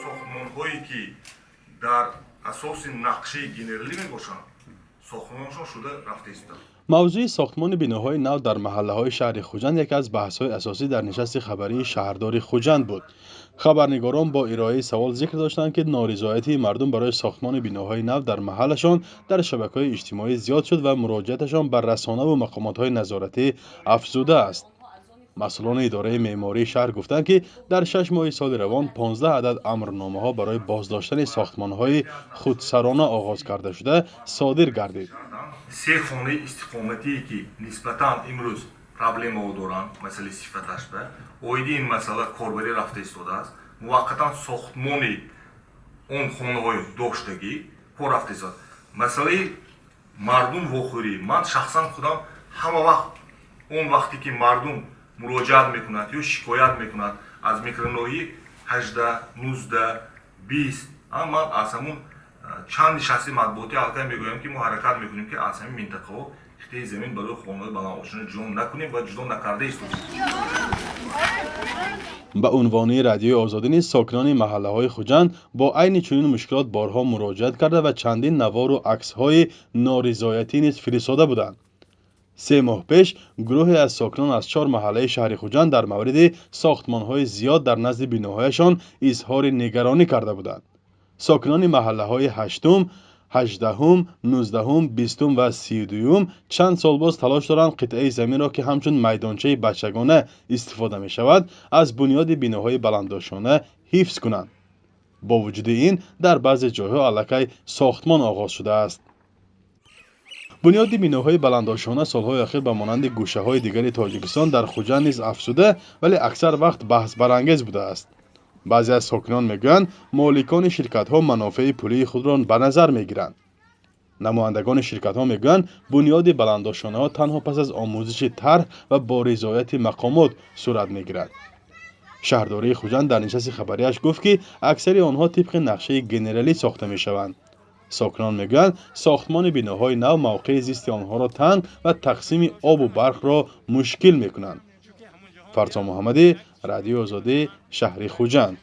ساختمان‌هایی که در اساس نقشه گنرالی میباشند ساختمانشان شده رفته است. موضوع ساختمان بیناهای نو در محله‌های شهر خوجند یکی از بحث‌های اساسی در نشست خبری شهرداری خوجند بود. خبرنگاران با ارائه سوال ذکر داشتند که نارضایتی مردم برای ساختمان بیناهای نو در محلشان در شبکه‌های اجتماعی زیاد شد و مراجعتشان بر رسانه و مقامات‌های نظارتی افزوده است. مسئولان اداره معماری شهر گفتند که در 6 ماه سال روان 15 عدد امرنامه‌ها برای بازداشتن ساختمان‌های خودسرانه آغاز کرده شده صادر گردید. سه خانه استقامتی که نسبتاً امروز проблема دارند مسئله صفتش به اویدی این مسئله کاربری رفته ایستاده است. موقتا ساختمان اون خانه‌های داشتگی کار رفته ایستاد. مسئله مردم واخوری من شخصا خودم همه وقت اون وقتی که مردم مراجعت میکنند یا شکایت میکنند از میکرونایی 18 19 20 اما از همون چند نشستی مطبوعاتی حلقه میگویم که ما حرکت میکنیم که از همین منطقه ها اختیار زمین برای خانه‌های بلندباشان جدا نکنیم و جدا نکرده ایستیم. به عنوان رادیوی آزادی نیز ساکنان محله‌های خوجند با عین چنین مشکلات بارها مراجعت کرده و چندین نوار و عکس‌های نارضایتی نیز فرستاده بودند. 3 ماه پیش گروهی از ساکنان از 4 محله شهر خوجند در مورد ساختمان‌های زیاد در نزد بیناهایشان اظهار نگرانی کرده بودند. ساکنان محله‌های 8م، 18م، 19م، 20م و 32م چند سال باز تلاش دارند قطعه زمین را که همچون میدانچه بچگانه استفاده می شود از بنیاد بیناهای بلندداشتانه حفظ کنند. با وجود این در بعضی جاها الکی ساختمان آغاز شده است. بنیاد بیناهای بلندداشتانه سالهای اخیر به مانند گوشه‌های دیگر تاجیکستان در خوجند نیز افزوده ولی اکثر وقت بحث برانگیز بوده است. بعضی از ساکنان میگویند مالکان شرکت‌ها منافع پولی خود را به نظر میگیرند. نمایندگان شرکت‌ها میگویند بنیاد بلندداشتانه‌ها تنها پس از آموزش طرح و با رضایت مقامات صورت میگیرد. شهرداری خوجند در نشست خبریش گفت که اکثر آنها طبق نقشه گنرالی ساخته میشوند. ساکنان میگویند ساختمان بیناهای نو موقع زیست آنها را تنگ و تقسیم آب و برق را مشکل میکنند. فرزان محمدی، رادیو آزادی، شهر خوجند.